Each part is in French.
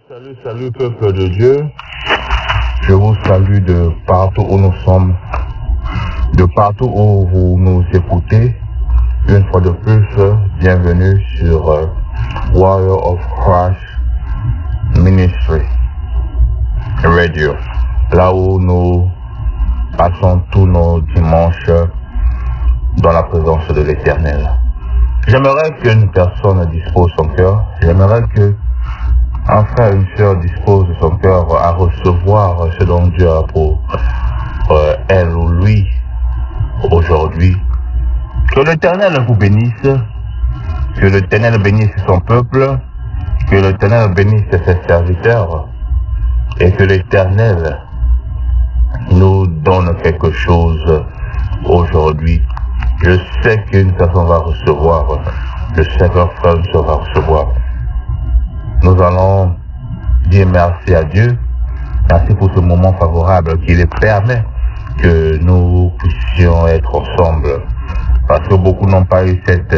Salut peuple de Dieu. Je vous salue de partout où nous sommes, de partout où vous nous écoutez. Une fois de plus, bienvenue sur Warrior of Christ Ministry Radio, là où nous passons tous nos dimanches dans la présence de l'Éternel. J'aimerais qu'une personne dispose son cœur, j'aimerais que un frère et une sœur dispose de son cœur à recevoir ce dont Dieu a pour elle ou lui aujourd'hui. Que l'Éternel vous bénisse, que l'Éternel bénisse son peuple, que l'Éternel bénisse ses serviteurs et que l'Éternel nous donne quelque chose aujourd'hui. Je sais qu'une personne va recevoir, je sais qu'un frère et une sœur va recevoir. Nous allons dire merci à Dieu, merci pour ce moment favorable qui lui permet que nous puissions être ensemble. Parce que beaucoup n'ont pas eu cette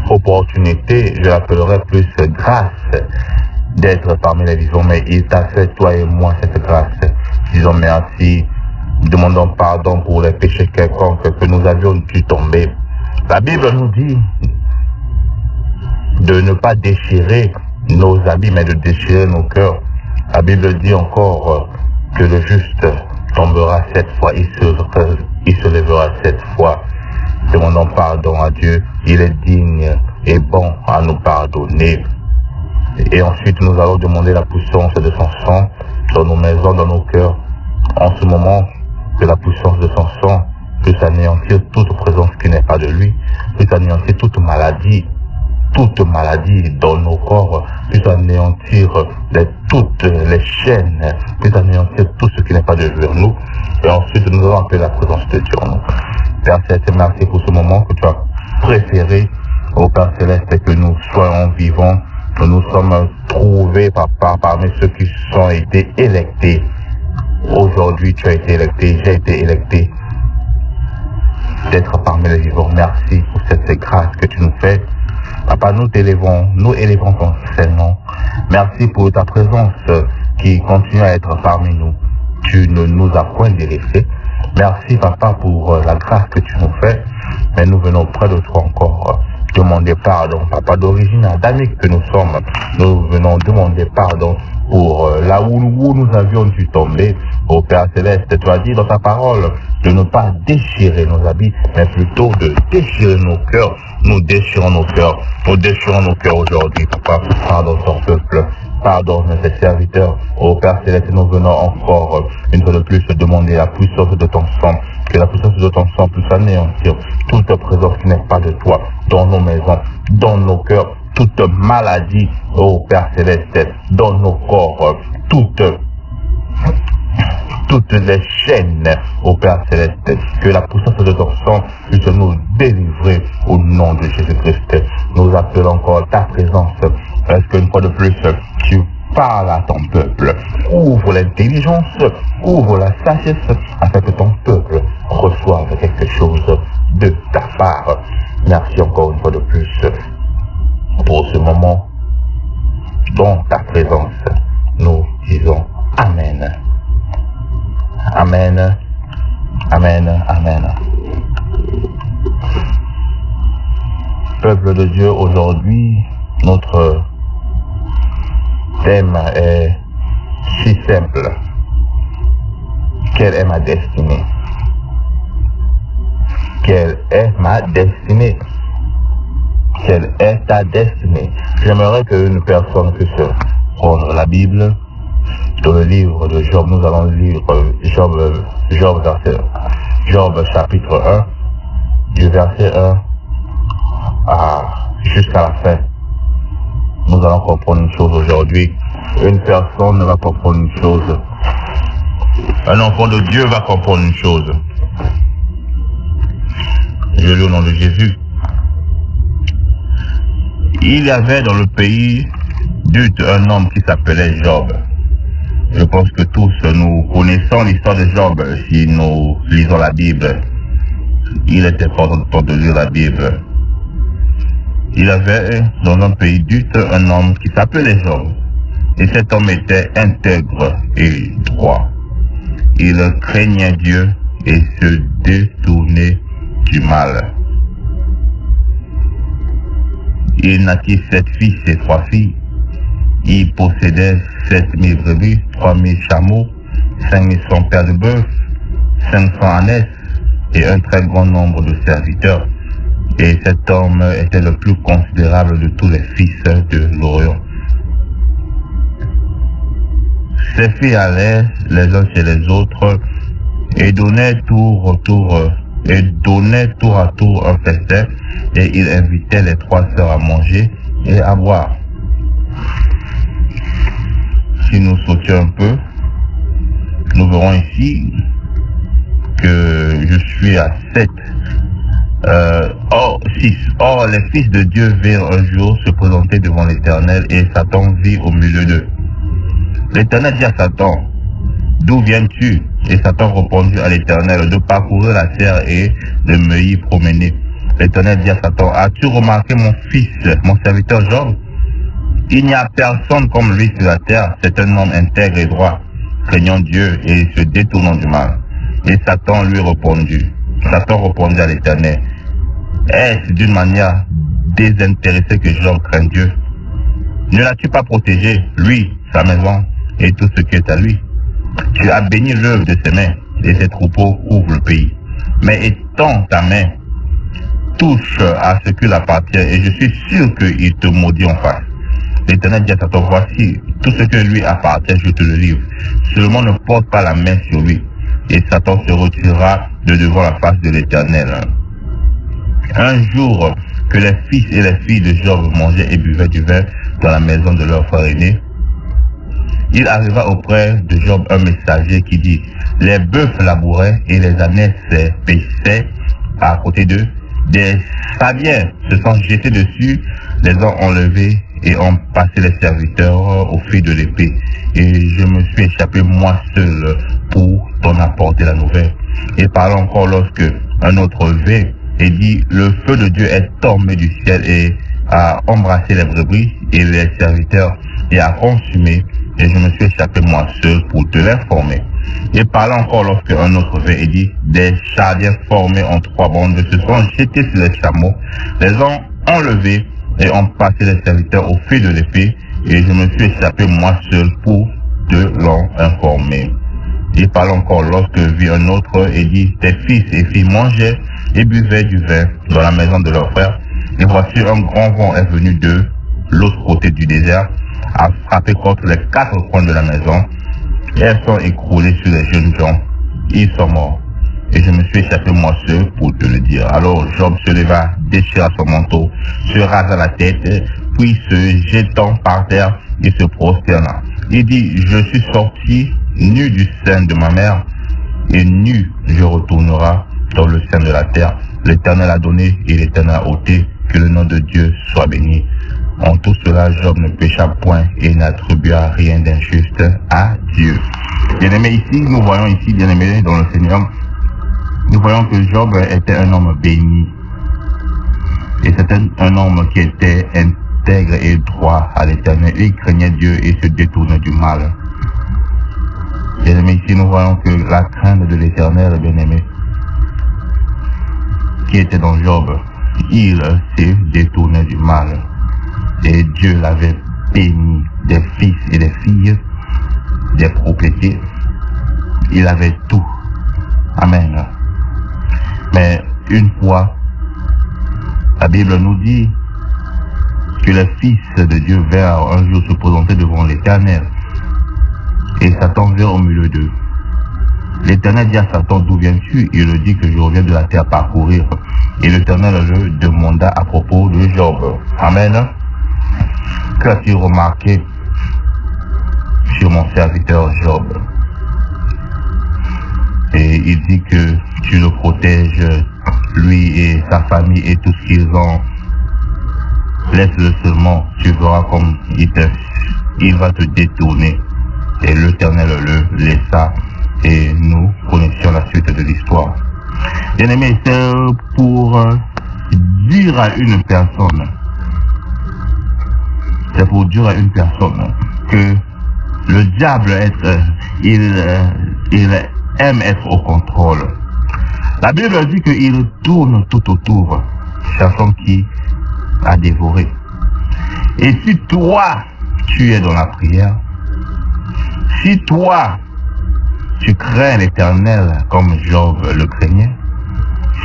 opportunité, je l'appellerai plus grâce, d'être parmi les vivants, mais il t'a fait, toi et moi, cette grâce. Disons merci, demandons pardon pour les péchés quelconques que nous avions dû tomber. La Bible nous dit de ne pas déchirer nos habits, mais de déchirer nos cœurs. La Bible dit encore que le juste tombera 7 fois, il se lèvera 7 fois. Demandons pardon à Dieu, il est digne et bon à nous pardonner. Et ensuite nous allons demander la puissance de son sang dans nos maisons, dans nos cœurs. En ce moment, que la puissance de son sang puisse anéantir toute présence qui n'est pas de lui, puisse anéantir toute maladie dans nos corps, puisse anéantir toutes les chaînes, puisse anéantir tout ce qui n'est pas de Dieu en nous. Et ensuite, nous allons appeler la présence de Dieu en nous. Père Céleste, merci pour ce moment que tu as préféré, au Père Céleste, que nous soyons vivants. Nous nous sommes trouvés, Papa, parmi ceux qui ont été électés. Aujourd'hui, tu as été électé, j'ai été électé d'être parmi les vivants. Merci pour cette grâce que tu nous fais. Papa, nous élevons ton Saint-Nom. Merci pour ta présence qui continue à être parmi nous. Tu ne nous as point délaissés. Merci, Papa, pour la grâce que tu nous fais. Mais nous venons près de toi encore demander pardon, Papa, d'origine adamique que nous sommes. Nous venons demander pardon pour là où nous avions dû tomber. Ô Père Céleste, tu as dit dans ta parole de ne pas déchirer nos habits, mais plutôt de déchirer nos cœurs. Nous déchirons nos cœurs. Nous déchirons nos cœurs aujourd'hui, Papa. Pardon ton peuple. Pardon tes serviteurs. Ô Père Céleste, nous venons encore une fois de plus demander la puissance de ton sang. Que la puissance de ton sang puisse anéantir toute présence qui n'est pas de toi dans nos maisons, dans nos cœurs, toute maladie, ô Père Céleste, dans nos corps, toutes les chaînes, ô Père Céleste, que la puissance de ton sang puisse nous délivrer au nom de Jésus-Christ. Nous appelons encore ta présence. Est-ce qu'une fois de plus, tu parles à ton peuple, ouvre l'intelligence, ouvre la sagesse, afin que ton peuple reçoive quelque chose de ta part. Merci encore une fois de plus pour ce moment. Dans ta présence, nous disons Amen. Amen. Amen. Amen. Peuple de Dieu, aujourd'hui, notre thème est si simple. Quelle est ma destinée? Quelle est ma destinée? Quelle est ta destinée? J'aimerais qu'une personne puisse prendre la Bible. Dans le livre de Job, nous allons lire Job chapitre 1, du verset 1 jusqu'à la fin. Nous allons comprendre une chose aujourd'hui. Une personne va comprendre une chose. Un enfant de Dieu va comprendre une chose. Je lis au nom de Jésus. Il y avait dans le pays d'Uth un homme qui s'appelait Job. Je pense que tous nous connaissons l'histoire de Job si nous lisons la Bible. Il est important de lire la Bible. Il y avait dans un pays d'Uth un homme qui s'appelait Job. Et cet homme était intègre et droit. Il craignait Dieu et se détournait du mal. Il naquit 7 fils et 3 filles. Il possédait 7000 brebis, 3000 chameaux, 5100 paires de bœufs, 500 ânesses et un très grand nombre de serviteurs. Et cet homme était le plus considérable de tous les fils de l'Orient. Ses filles allaient les uns chez les autres et donnaient tour à tour un festin, et il invitait les 3 sœurs à manger et à boire. Si nous sautions un peu, nous verrons ici que je suis à 7. 6. Or, les fils de Dieu virent un jour se présenter devant l'Éternel, et Satan vit au milieu d'eux. L'Éternel dit à Satan, « D'où viens-tu » Et Satan répondit à l'Éternel, « De parcourir la terre et de me y promener. » L'Éternel dit à Satan, « As-tu remarqué mon fils, mon serviteur Job? Il n'y a personne comme lui sur la terre, c'est un homme intègre et droit, craignant Dieu et se détournant du mal. » Et Satan lui répondit. Satan répondit à l'Éternel, « Est-ce d'une manière désintéressée que Job craint Dieu? Ne l'as-tu pas protégé, lui, sa maison et tout ce qui est à lui? Tu as béni l'œuvre de ses mains, et ses troupeaux couvrent le pays. Mais étends ta main, touche à ce qu'il appartient, et je suis sûr qu'il te maudit en face. » L'Éternel dit à Satan, « Voici, tout ce que lui appartient, je te le livre. Seulement ne porte pas la main sur lui. » Et Satan se retirera de devant la face de l'Éternel. Un jour, que les fils et les filles de Job mangeaient et buvaient du vin dans la maison de leur frère aîné, il arriva auprès de Job un messager qui dit, « Les bœufs labouraient et les ânesses paissaient à côté d'eux. Des Sabiens se sont jetés dessus, les ont enlevés et ont passé les serviteurs au fil de l'épée. Et je me suis échappé moi seul pour t'en apporter la nouvelle. » Et parlant encore lorsque un autre vint et dit, « Le feu de Dieu est tombé du ciel et a embrassé les brebis et les serviteurs et a consumé. Et je me suis échappé moi seul pour te l'informer. » Et parlant encore lorsque un autre vint et dit, « Des chardiens formés en 3 bandes se sont jetés sur les chameaux, les ont enlevés et ont passé les serviteurs au fil de l'épée, et je me suis échappé moi seul pour te l'en informer. » Et parlant encore lorsque vit un autre et dit, « Tes fils et filles mangeaient et buvaient du vin dans la maison de leur frère, et voici un grand vent est venu de l'autre côté du désert, a frappé contre les 4 coins de la maison, et elles sont écroulées sur les jeunes gens. Ils sont morts. Et je me suis échappé moi seul pour te le dire. » Alors Job se leva, déchira son manteau, se rasa la tête, puis se jetant par terre, il se prosterna. Il dit, « Je suis sorti nu du sein de ma mère, et nu je retournerai dans le sein de la terre. L'Éternel a donné et l'Éternel a ôté, que le nom de Dieu soit béni. » En tout cela, Job ne pécha point et n'attribua rien d'injuste à Dieu. Bien-aimés, ici, nous voyons ici, bien-aimés, dans le Seigneur, nous voyons que Job était un homme béni. Et c'était un homme qui était intègre et droit à l'Éternel. Il craignait Dieu et se détournait du mal. Bien-aimés, ici, nous voyons que la crainte de l'Éternel, bien-aimé, qui était dans Job, il se détournait du mal. Et Dieu l'avait béni des fils et des filles, des propriétés. Il avait tout. Amen. Mais une fois, la Bible nous dit que les fils de Dieu vinrent un jour se présenter devant l'Éternel. Et Satan vient au milieu d'eux. L'Éternel dit à Satan, « D'où viens-tu » Il lui dit que je reviens de la terre parcourir. Et l'Éternel le demanda à propos de Job. Amen. Qu'as-tu remarqué sur mon serviteur Job? Et il dit que tu le protèges, lui et sa famille et tout ce qu'ils ont. Laisse-le seulement, tu verras comme il va te détourner. Et l'Éternel le laissa, et nous connaissions la suite de l'histoire. Bien-aimé, c'est pour dire à une personne, que le diable il aime être au contrôle. La Bible dit qu'il tourne tout autour, cherchant qui a dévoré. Et si toi, tu es dans la prière, si toi, tu crains l'Éternel comme Job le craignait,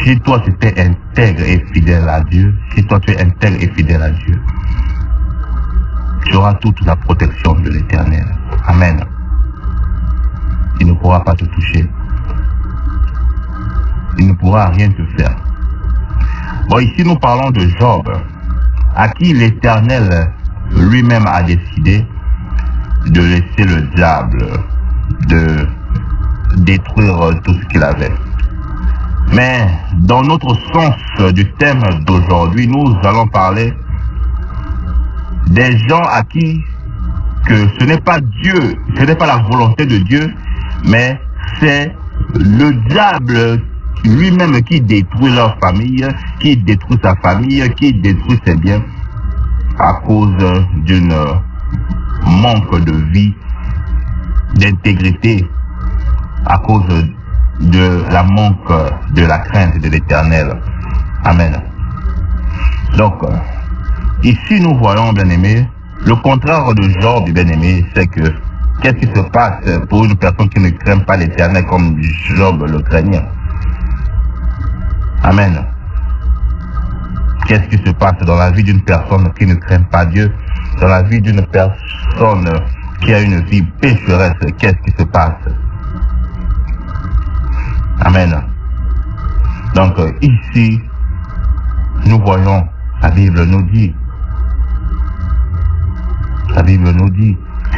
si toi tu es intègre et fidèle à Dieu, si toi tu es intègre et fidèle à Dieu, tu auras toute la protection de l'Éternel. Amen. Il ne pourra pas te toucher. Il ne pourra rien te faire. Bon, ici nous parlons de Job, à qui l'Éternel lui-même a décidé de laisser le diable de détruire tout ce qu'il avait. Mais dans notre sens du thème d'aujourd'hui, nous allons parler des gens à qui que ce n'est pas Dieu, ce n'est pas la volonté de Dieu, mais c'est le diable lui-même qui détruit leur famille, qui détruit sa famille, qui détruit ses biens à cause d'une manque de vie, d'intégrité, à cause de la manque de la crainte de l'Éternel. Amen. Donc, ici nous voyons, bien-aimés, le contraire de Job, bien-aimé, c'est que qu'est-ce qui se passe pour une personne qui ne craint pas l'Éternel comme Job le craignait? Amen. Qu'est-ce qui se passe dans la vie d'une personne qui ne craint pas Dieu, dans la vie d'une personne qui a une vie pécheresse? Qu'est-ce qui se passe? Amen. Donc ici, nous voyons, la Bible nous dit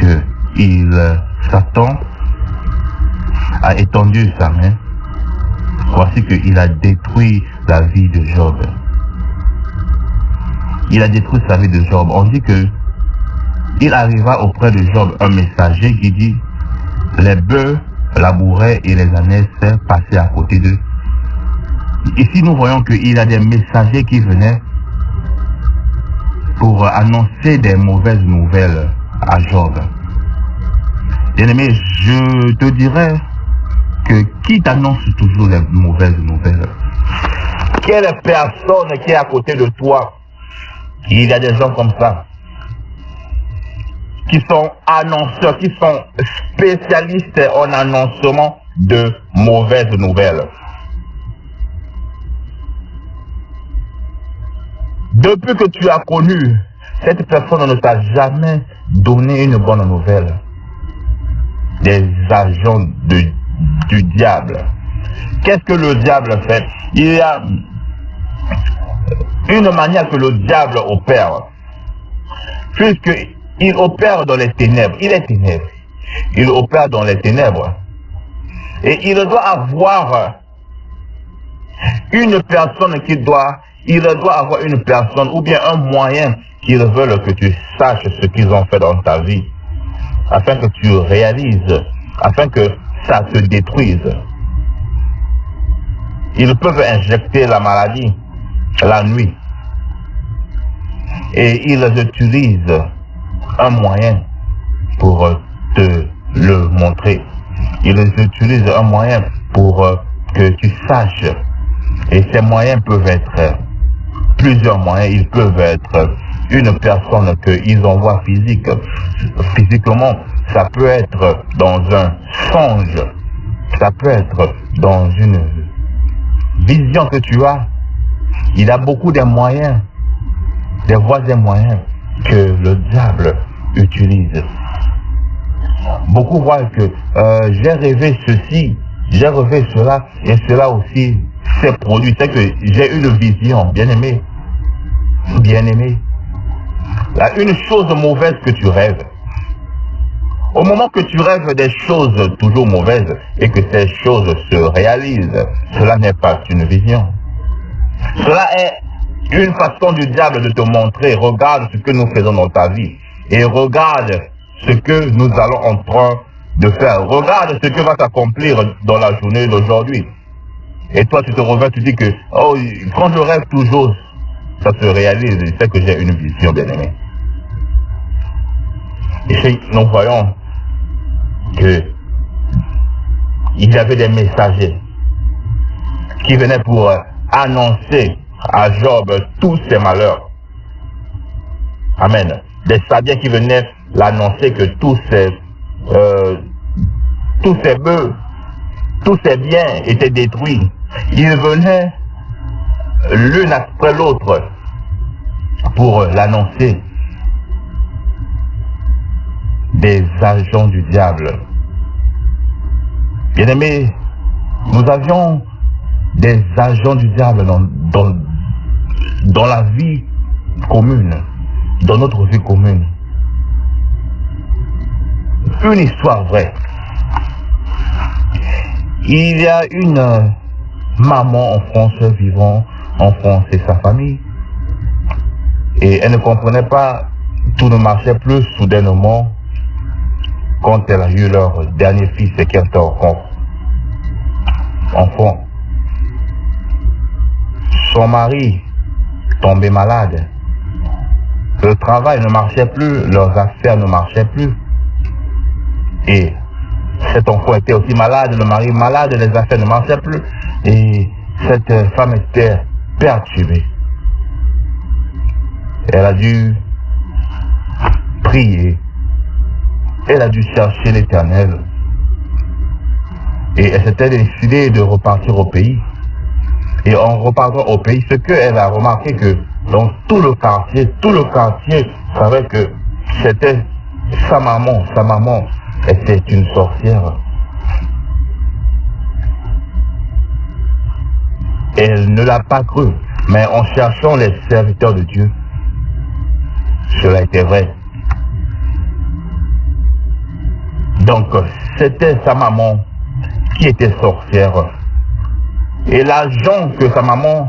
que Satan a étendu sa main. Voici qu'il a détruit la vie de Job. Il a détruit sa vie de Job. On dit que il arriva auprès de Job un messager qui dit: les bœufs labouraient et les ânesses passaient à côté d'eux. Ici, nous voyons qu'il y a des messagers qui venaient pour annoncer des mauvaises nouvelles à Job. Bien-aimé, je te dirais que qui t'annonce toujours les mauvaises nouvelles? Quelle personne qui est à côté de toi? Il y a des gens comme ça, qui sont annonceurs, qui sont spécialistes en annoncement de mauvaises nouvelles. Depuis que tu as connu, cette personne ne t'a jamais donné une bonne nouvelle. Des agents du diable. Qu'est-ce que le diable fait? Il y a une manière que le diable opère, puisqu'il opère dans les ténèbres. Il est ténèbres. Il opère dans les ténèbres. Et il doit avoir une personne il doit avoir une personne ou bien un moyen qu'ils veulent que tu saches ce qu'ils ont fait dans ta vie, afin que tu réalises, afin que ça te détruise. Ils peuvent injecter la maladie la nuit et ils utilisent un moyen pour te le montrer. Ils utilisent un moyen pour que tu saches, et ces moyens peuvent être plusieurs moyens. Ils peuvent être une personne qu'ils envoient physiquement, ça peut être dans un songe, ça peut être dans une vision que tu as. Il a beaucoup de moyens, des voies et moyens que le diable utilise. Beaucoup voient que j'ai rêvé ceci, j'ai rêvé cela, et cela aussi s'est produit. C'est que j'ai une vision, bien-aimé. Bien-aimé. Là, une chose mauvaise que tu rêves, au moment que tu rêves des choses toujours mauvaises et que ces choses se réalisent, cela n'est pas une vision. Cela est une façon du diable de te montrer: regarde ce que nous faisons dans ta vie et regarde ce que nous allons en train de faire. Regarde ce que va s'accomplir dans la journée d'aujourd'hui. Et toi, tu te réveilles, tu dis que oh, quand je rêve toujours, ça se réalise. C'est que j'ai une vision, bien-aimé. Et nous voyons que il y avait des messagers qui venaient pour annoncer à Job tous ses malheurs. Amen. Des sabiens qui venaient l'annoncer que tous ses bœufs, tous ses biens étaient détruits. Ils venaient l'une après l'autre pour l'annoncer. Des agents du diable. Bien-aimés, nous avions des agents du diable dans la vie commune, dans notre vie commune. Une histoire vraie. Il y a une maman en France vivant en France et sa famille. Et elle ne comprenait pas, tout ne marchait plus soudainement quand elle a eu leur dernier fils et qu'elle était enfant. Son mari tombait malade. Le travail ne marchait plus, leurs affaires ne marchaient plus. Et cet enfant était aussi malade, le mari malade, les affaires ne marchaient plus. Et cette femme était perturbée. Elle a dû prier. Elle a dû chercher l'Éternel. Et elle s'était décidée de repartir au pays. Et en repartant au pays, ce qu'elle a remarqué que dans tout le quartier savait que c'était sa maman. Sa maman était une sorcière. Elle ne l'a pas cru, mais en cherchant les serviteurs de Dieu, cela était vrai. Donc, c'était sa maman qui était sorcière. Et l'argent que sa maman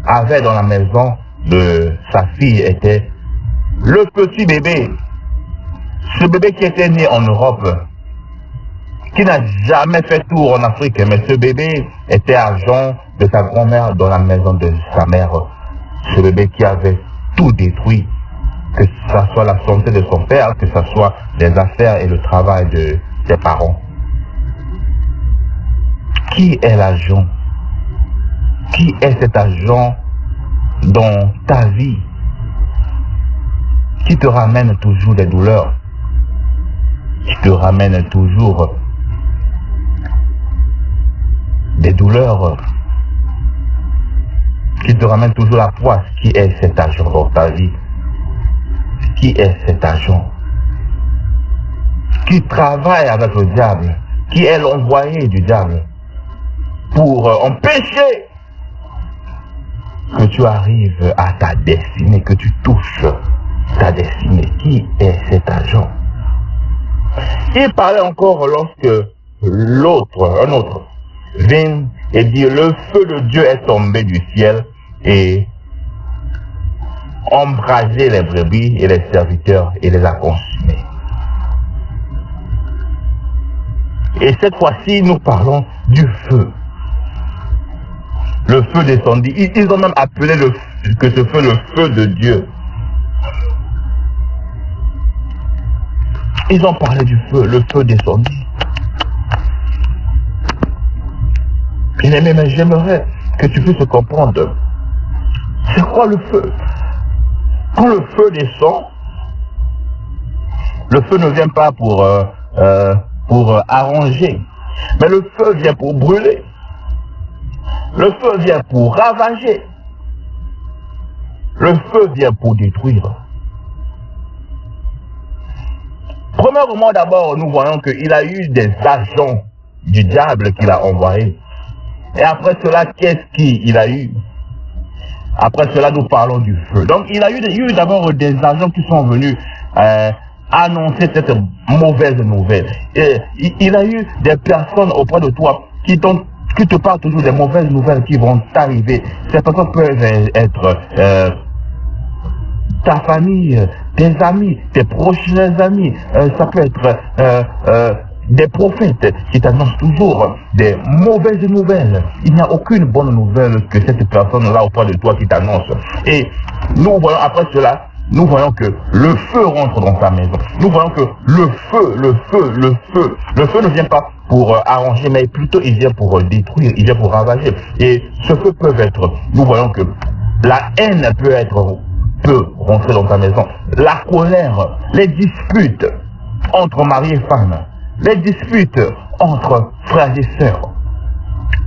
avait dans la maison de sa fille était le petit bébé. Ce bébé qui était né en Europe, qui n'a jamais fait tour en Afrique, mais ce bébé était argent de sa grand-mère dans la maison de sa mère. Ce bébé qui avait tout détruit, que ce soit la santé de son père, que ce soit les affaires et le travail de ses parents. Qui est l'agent? Qui est cet agent dans ta vie qui te ramène toujours des douleurs, qui te ramène toujours des douleurs, qui te ramène toujours la poisse? Qui est cet agent dans ta vie? Qui est cet agent qui travaille avec le diable, qui est l'envoyé du diable pour empêcher que tu arrives à ta destinée, que tu touches ta destinée? Qui est cet agent? Il parlait encore lorsque un autre, vint et dit: le feu de Dieu est tombé du ciel et embrasé les brebis et les serviteurs et les a consumés. Et cette fois-ci, nous parlons du feu. Le feu descendit. Ils ont même appelé que ce feu le feu de Dieu. Ils ont parlé du feu, le feu descendit. Bien-aimé, mais j'aimerais que tu puisses comprendre. C'est quoi le feu? Quand le feu descend, le feu ne vient pas pour arranger, mais le feu vient pour brûler. Le feu vient pour ravager. Le feu vient pour détruire. Premièrement, d'abord, nous voyons qu'il a eu des agents du diable qu'il a envoyés. Et après cela, qu'est-ce qu'il a eu? Après cela, nous parlons du feu. Donc, il a eu d'abord des agents qui sont venus annoncer cette mauvaise nouvelle. Et il a eu des personnes auprès de toi qui te parlent toujours des mauvaises nouvelles qui vont t'arriver. Ces personnes peuvent être ta famille, tes amis, tes proches amis. Ça peut être des prophètes qui t'annoncent toujours des mauvaises nouvelles. Il n'y a aucune bonne nouvelle que cette personne-là auprès de toi qui t'annonce. Et nous voyons après cela nous voyons que le feu rentre dans sa maison. Nous voyons que le feu ne vient pas pour arranger, mais plutôt il vient pour détruire, il vient pour ravager. Et ce feu peut être, nous voyons que la haine peut rentrer dans ta maison. La colère, les disputes entre mari et femme, les disputes entre frères et sœurs,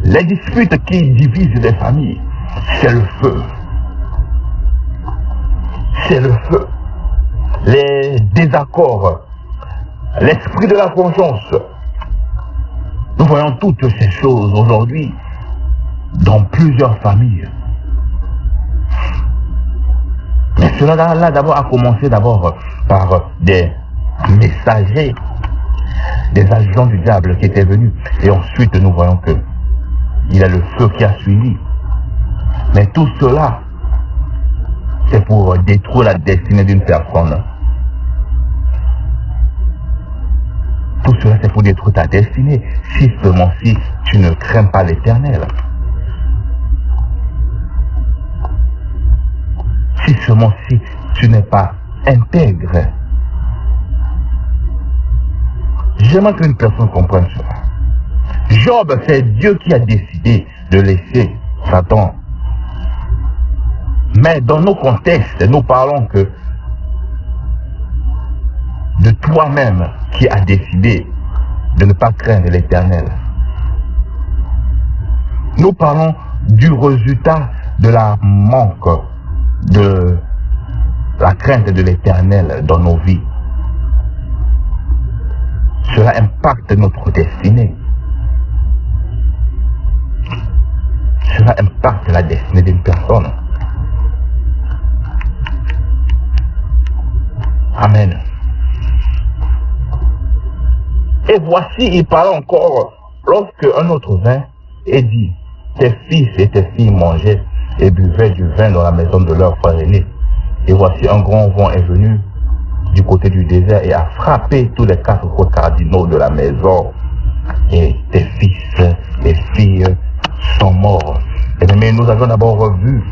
les disputes qui divisent les familles, c'est le feu. C'est le feu. Les désaccords, l'esprit de la vengeance. Nous voyons toutes ces choses aujourd'hui dans plusieurs familles. Mais cela là d'abord a commencé par des messagers, des agents du diable qui étaient venus. Et ensuite nous voyons que il y a le feu qui a suivi. Mais tout cela, c'est pour détruire la destinée d'une personne. Tout cela, c'est pour détruire ta destinée, si seulement si tu ne crains pas l'Éternel. Si seulement si tu n'es pas intègre. J'aimerais qu'une personne comprenne cela. Job, c'est Dieu qui a décidé de laisser Satan. Mais dans nos contextes, nous parlons que de toi-même qui as décidé de ne pas craindre l'Éternel. Nous parlons du résultat de la manque de la crainte de l'Éternel dans nos vies. Cela impacte notre destinée. Cela impacte la destinée d'une personne. Amen. Et voici, il parle encore lorsque un autre vint et dit, tes fils et tes filles mangeaient et buvaient du vin dans la maison de leur frère aîné. Et voici un grand vent est venu du côté du désert et a frappé tous les 4 points cardinaux de la maison. Et tes fils et filles sont morts. Mais nous avons d'abord vu.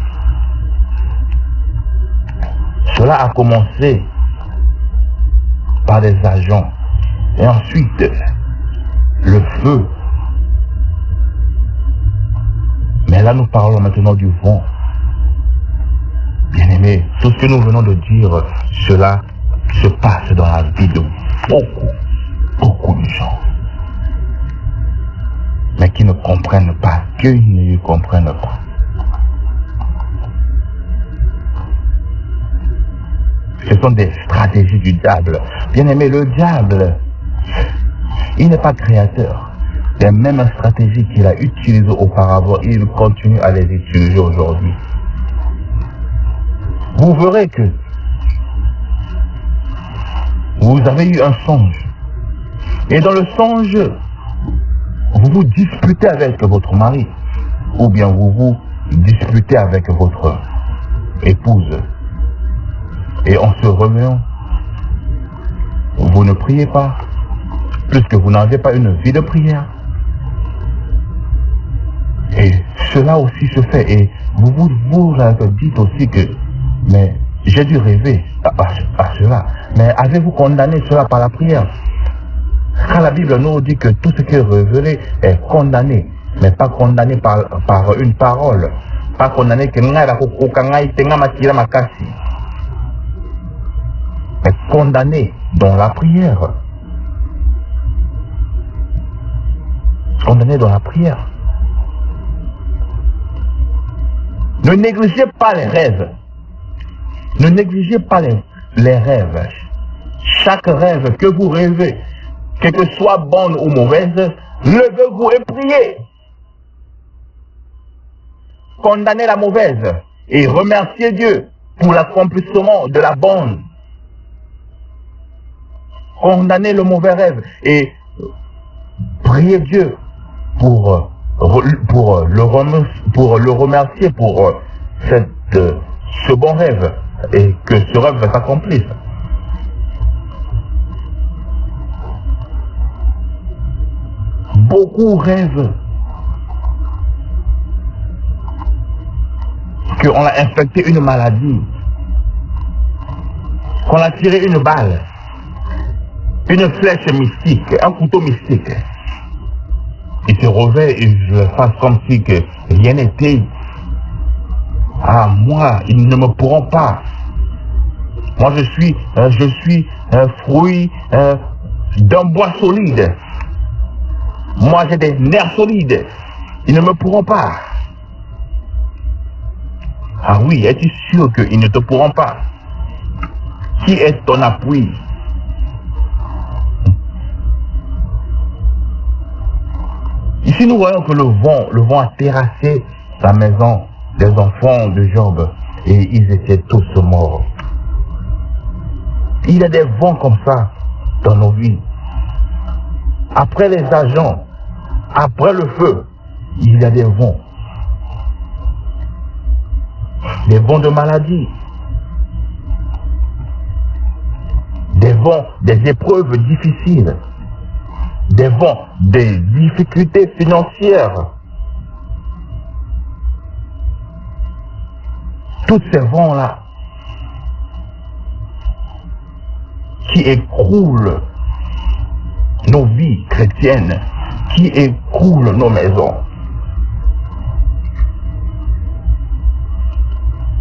Cela a commencé par des agents. Et ensuite, le feu. Mais là, nous parlons maintenant du vent. Bien-aimés, tout ce que nous venons de dire, cela se passe dans la vie de beaucoup de gens. Mais qui ne comprennent pas, qu'ils ne comprennent pas. Ce sont des stratégies du diable. Bien-aimé, le diable, il n'est pas créateur. Les mêmes stratégies qu'il a utilisées auparavant, il continue à les utiliser aujourd'hui. Vous verrez que vous avez eu un songe. Et dans le songe, vous vous disputez avec votre mari. Ou bien vous vous disputez avec votre épouse. Et en se réveillant, vous ne priez pas, puisque vous n'avez pas une vie de prière. Et cela aussi se fait. Et vous dites aussi que, mais j'ai dû rêver à cela. Mais avez-vous condamné cela par la prière? Car la Bible nous dit que tout ce qui est révélé est condamné, mais pas condamné par une parole. Pas condamné que mais condamné dans la prière. Condamné dans la prière. Ne négligez pas les rêves. Ne négligez pas les rêves. Chaque rêve que vous rêvez, quelle que soit bonne ou mauvaise, levez-vous et priez. Condamnez la mauvaise et remerciez Dieu pour l'accomplissement de la bonne. Condamnez le mauvais rêve et priez Dieu pour le remercier pour ce bon rêve et que ce rêve s'accomplisse. Beaucoup rêvent qu'on a infecté une maladie. qu'on a tiré une balle, une flèche mystique, un couteau mystique. Il se réveille et je fasse comme si que rien n'était. Ah, moi, ils ne me pourront pas. Moi, je suis un fruit d'un bois solide. Moi, j'ai des nerfs solides. Ils ne me pourront pas. Ah oui, es-tu sûr qu'ils ne te pourront pas? Qui est ton appui? Ici, nous voyons que le vent a terrassé la maison des enfants de Job et ils étaient tous morts. Il y a des vents comme ça dans nos vies. Après les agents, après le feu, il y a des vents. Des vents de maladie. Des vents, des épreuves difficiles. Des vents, des difficultés financières. Tous ces vents-là qui écroulent nos vies chrétiennes, qui écroulent nos maisons.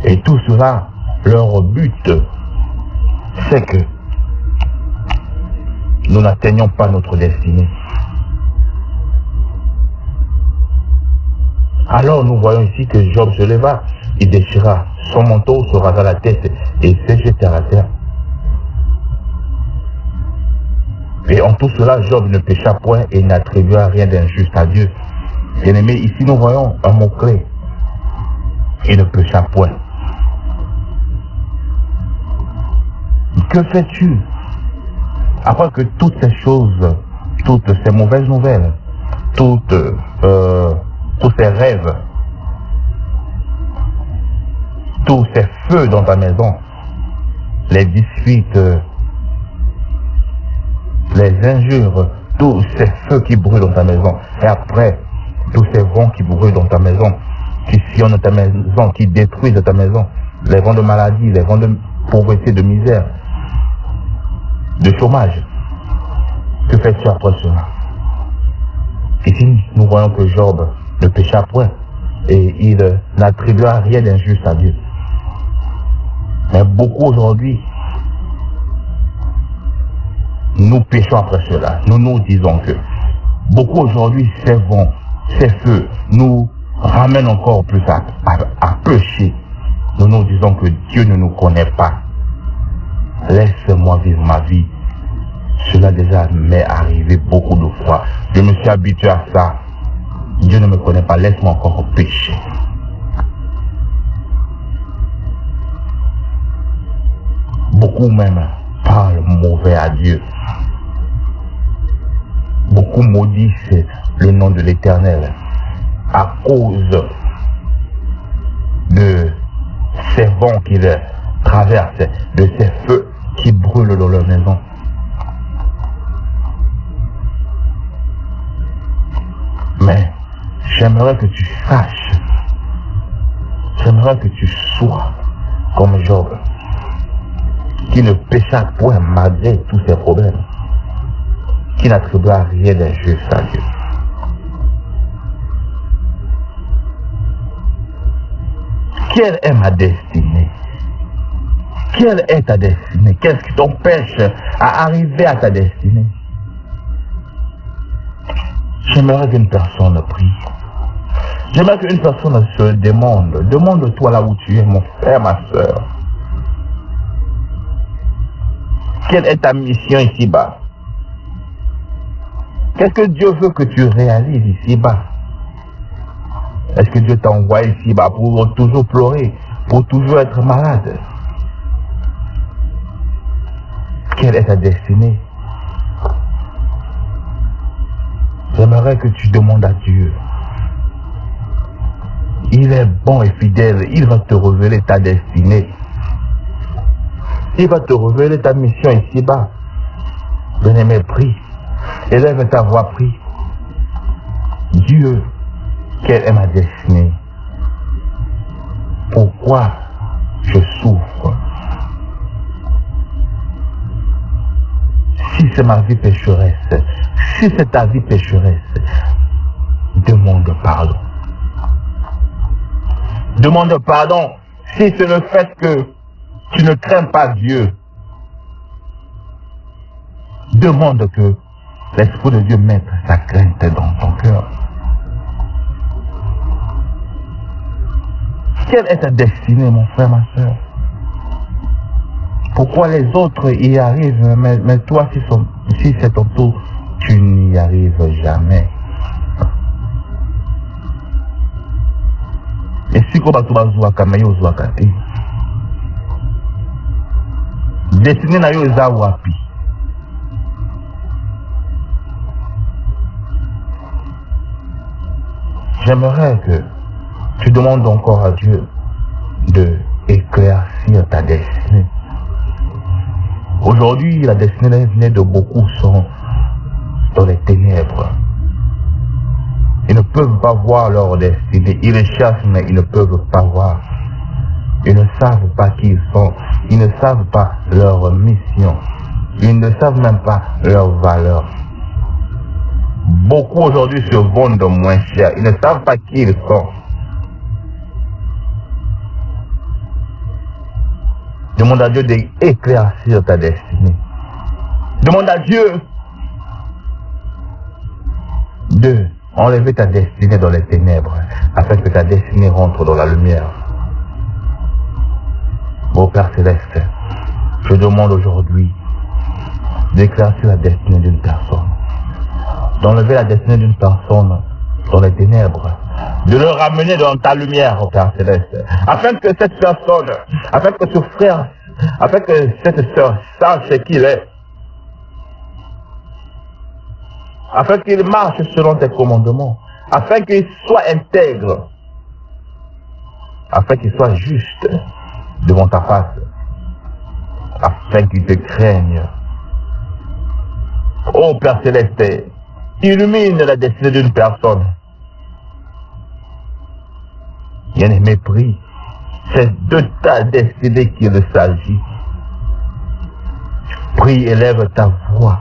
Et tout cela, leur but, c'est que nous n'atteignons pas notre destinée. Alors nous voyons ici que Job se leva, il déchira son manteau, se rasa la tête et se jeta à terre. Et en tout cela, Job ne pécha point et n'attribua rien d'injuste à Dieu. Bien-aimé, ici nous voyons un mot-clé. Il ne pécha point. Que fais-tu après que toutes ces choses, toutes ces mauvaises nouvelles, tous ces rêves, tous ces feux dans ta maison, les disputes, les injures, tous ces feux qui brûlent dans ta maison, et après, tous ces vents qui brûlent dans ta maison, qui sillonnent ta maison, qui détruisent ta maison, les vents de maladie, les vents de pauvreté, de misère, de chômage. Que fais-tu après cela? Ici, nous voyons que Job ne pécha point et il n'attribua rien d'injuste à Dieu. Mais beaucoup aujourd'hui, nous péchons après cela. Nous nous disons que beaucoup aujourd'hui, ces vents, ces feux nous ramènent encore plus à pécher. Nous nous disons que Dieu ne nous connaît pas. Laisse-moi vivre ma vie. Cela déjà m'est arrivé beaucoup de fois. Je me suis habitué à ça. Dieu ne me connaît pas. Laisse-moi encore pécher. Beaucoup même parlent mauvais à Dieu. Beaucoup maudissent le nom de l'Éternel à cause de ces vents qui les traversent, de ces feux qui brûlent dans leur maison. Mais j'aimerais que tu saches, j'aimerais que tu sois comme Job, qui ne pécha point malgré tous ses problèmes, qui n'attribua rien d'injuste à Dieu. Quelle est ma destinée? Quelle est ta destinée? Qu'est-ce qui t'empêche à arriver à ta destinée? J'aimerais qu'une personne prie. J'aimerais qu'une personne se demande. Demande-toi là où tu es, mon frère, ma soeur. Quelle est ta mission ici-bas? Qu'est-ce que Dieu veut que tu réalises ici-bas? Est-ce que Dieu t'a envoyé ici-bas pour toujours pleurer, pour toujours être malade? Quelle est ta destinée? J'aimerais que tu demandes à Dieu. Il est bon et fidèle. Il va te révéler ta destinée. Il va te révéler ta mission ici-bas. Bien-aimé, prie. Élève ta voix, prie. Dieu, quelle est ma destinée? Pourquoi je souffre? Si c'est ma vie pécheresse, si c'est ta vie pécheresse, demande pardon. Demande pardon si c'est le fait que tu ne crains pas Dieu. Demande que l'Esprit de Dieu mette sa crainte dans ton cœur. Quelle est ta destinée, mon frère, ma soeur? Pourquoi les autres y arrivent, mais toi, si c'est ton tour, tu n'y arrives jamais. Et si tu as destiné na yo eza wapi? J'aimerais que tu demandes encore à Dieu de éclaircir ta destinée. Aujourd'hui, la destinée de beaucoup sont dans les ténèbres. Ils ne peuvent pas voir leur destinée. Ils les cherchent, mais ils ne peuvent pas voir. Ils ne savent pas qui ils sont. Ils ne savent pas leur mission. Ils ne savent même pas leur valeur. Beaucoup aujourd'hui se vendent moins cher. Ils ne savent pas qui ils sont. Demande à Dieu d'éclaircir ta destinée. Demande à Dieu de enlever ta destinée dans les ténèbres afin que ta destinée rentre dans la lumière. Ô Père Céleste, je demande aujourd'hui d'éclaircir la destinée d'une personne, d'enlever la destinée d'une personne dans les ténèbres, de le ramener dans ta lumière, ô Père Céleste, afin que cette personne, afin que ce frère, afin que cette sœur sache ce qu'il est, afin qu'il marche selon tes commandements, afin qu'il soit intègre, afin qu'il soit juste devant ta face, afin qu'il te craigne. Ô Père Céleste, illumine la destinée d'une personne. Il y a un mépris. C'est de ta destinée qu'il s'agit. Prie, élève ta voix.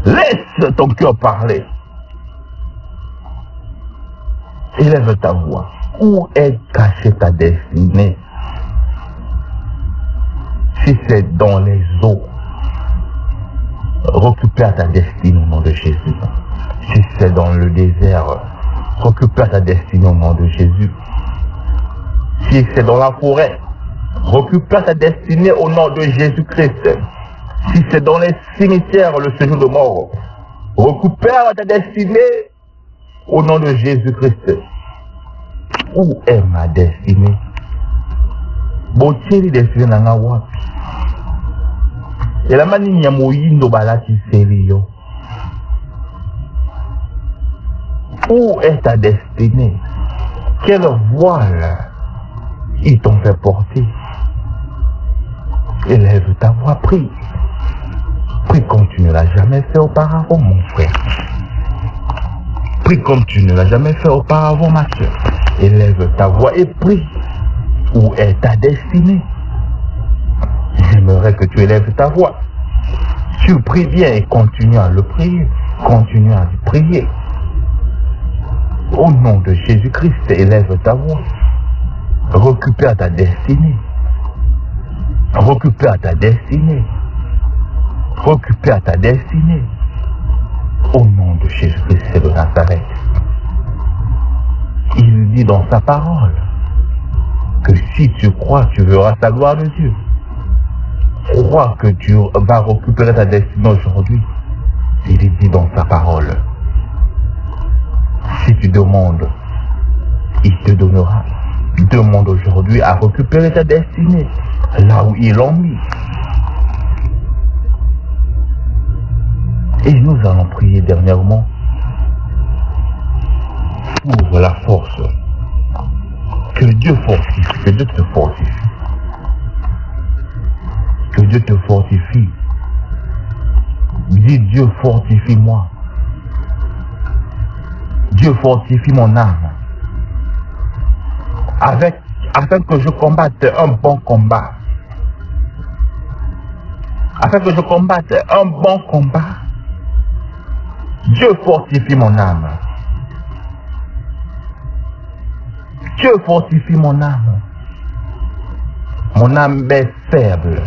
Laisse ton cœur parler. Élève ta voix. Où est cachée ta destinée? Si c'est dans les eaux, récupère ta destinée au nom de Jésus. Si c'est dans le désert, récupère ta destinée au nom de Jésus. Si c'est dans la forêt, récupère ta destinée au nom de Jésus-Christ. Si c'est dans les cimetières, le séjour de mort, récupère ta destinée au nom de Jésus-Christ. Où est ma destinée? Botieli destinée nanga wapi? Et la mani ya moyindo balati selio. Où est ta destinée? Quelle voile ils t'ont fait porter? Élève ta voix, prie. Prie comme tu ne l'as jamais fait auparavant, mon frère. Prie comme tu ne l'as jamais fait auparavant, ma soeur. Élève ta voix et prie. Où est ta destinée? J'aimerais que tu élèves ta voix. Tu pries bien et continue à le prier. Continue à le prier. Au nom de Jésus-Christ, élève ta voix. Récupère ta destinée. Récupère ta destinée. Récupère ta destinée. Au nom de Jésus-Christ de Nazareth. Il dit dans sa parole que si tu crois, tu verras sa gloire de Dieu. Crois que tu vas récupérer ta destinée aujourd'hui. Il dit dans sa parole. Si tu demandes, il te donnera. Demande aujourd'hui à récupérer ta destinée là où ils l'ont mis. Et nous allons prier dernièrement pour la force. Que Dieu fortifie, que Dieu te fortifie. Que Dieu te fortifie. Dis Dieu fortifie-moi. Dieu fortifie mon âme. Afin que je combatte un bon combat. afin que je combatte un bon combat. Dieu fortifie mon âme. Dieu fortifie mon âme. Mon âme est faible.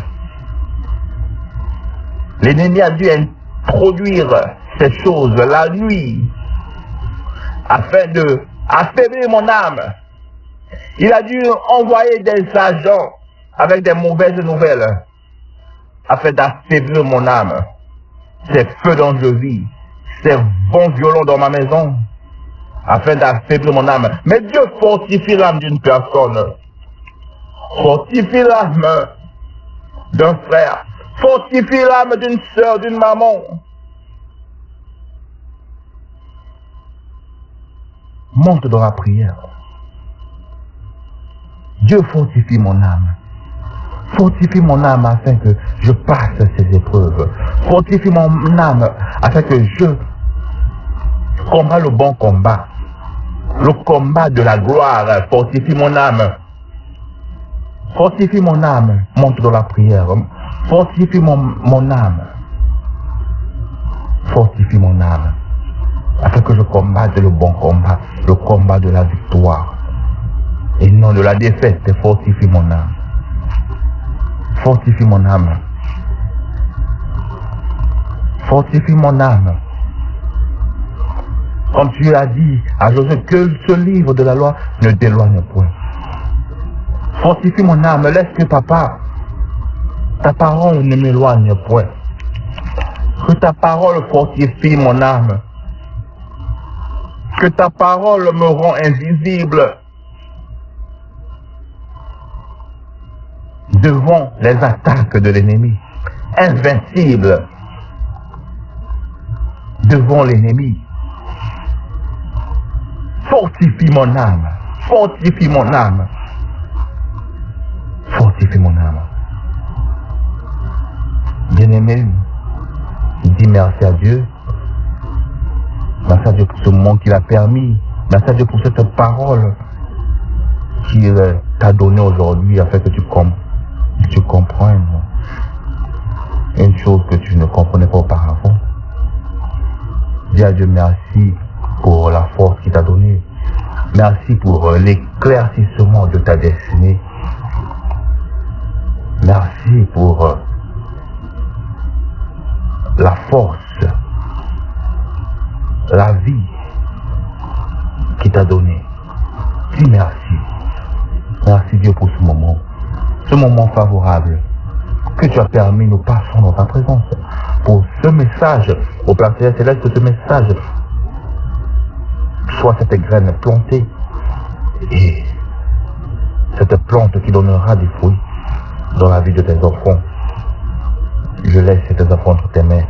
L'ennemi a dû introduire ces choses la nuit afin de affaiblir mon âme. Il a dû envoyer des agents avec des mauvaises nouvelles afin d'affaiblir mon âme. Ces feux dont je vis, ces vents violents dans ma maison, afin d'affaiblir mon âme. Mais Dieu fortifie l'âme d'une personne, fortifie l'âme d'un frère, fortifie l'âme d'une soeur, d'une maman. Monte dans la prière. Dieu fortifie mon âme. Fortifie mon âme afin que je passe ces épreuves. Fortifie mon âme afin que je combat le bon combat. Le combat de la gloire. Fortifie mon âme. Fortifie mon âme. Monte dans la prière. Fortifie mon âme. Fortifie mon âme. Afin que je combatte le bon combat. Le combat de la victoire. Et non de la défaite. Fortifie mon âme. Fortifie mon âme. Fortifie mon âme. Comme tu as dit à Josué, que ce livre de la loi ne t'éloigne point. Fortifie mon âme. Laisse que papa, ta parole ne m'éloigne point. Que ta parole fortifie mon âme. Que ta parole me rend invisible devant les attaques de l'ennemi, invincible devant l'ennemi. Fortifie mon âme, fortifie mon âme, fortifie mon âme. Bien-aimé, dis merci à Dieu. Merci à Dieu pour ce moment qu'il a permis. Merci à Dieu pour cette parole qu'il t'a donnée aujourd'hui afin que tu comprennes une chose que tu ne comprenais pas auparavant. Dis à Dieu merci pour la force qu'il t'a donnée. Merci pour l'éclaircissement de ta destinée. Merci pour la force, la vie qu'il t'a donnée. Dis merci. Merci Dieu pour ce moment favorable que tu as permis, nous passons dans ta présence. Pour ce message, au Père Céleste, que ce message soit cette graine plantée et cette plante qui donnera des fruits dans la vie de tes enfants. Je laisse tes enfants entre tes mains.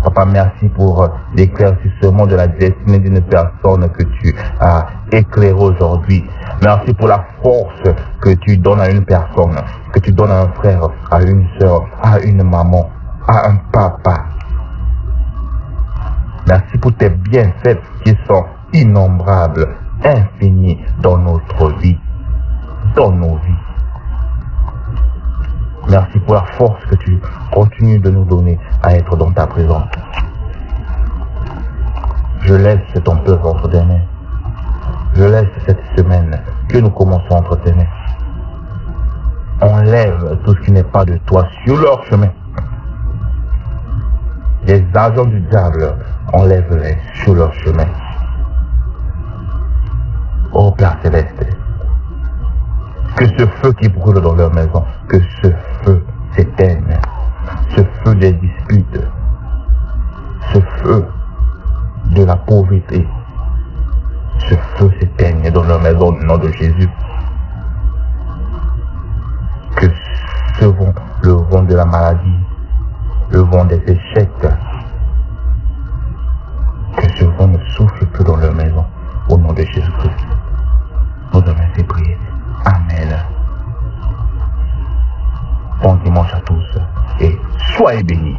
Papa, merci pour l'éclaircissement de la destinée d'une personne que tu as éclairée aujourd'hui. Merci pour la force que tu donnes à une personne, que tu donnes à un frère, à une soeur, à une maman, à un papa. Merci pour tes bienfaits qui sont innombrables, infinis dans notre vie, dans nos vies. Merci pour la force que tu continues de nous donner à être dans ta présence. Je laisse ton peuple entre tes mains. Je laisse cette semaine que nous commençons entre tes mains. Enlève tout ce qui n'est pas de toi sur leur chemin. Les agents du diable, enlève-les sur leur chemin. Ô Père Céleste, que ce feu qui brûle dans leur maison, que ce feu s'éteigne, ce feu des disputes, ce feu de la pauvreté, ce feu s'éteigne dans leur maison au nom de Jésus. Que le vent de la maladie, le vent des échecs, que ce vent ne souffle plus dans leur maison au nom de Jésus-Christ. Nous avons ainsi prié. Amen. Bon dimanche à tous et soyez bénis.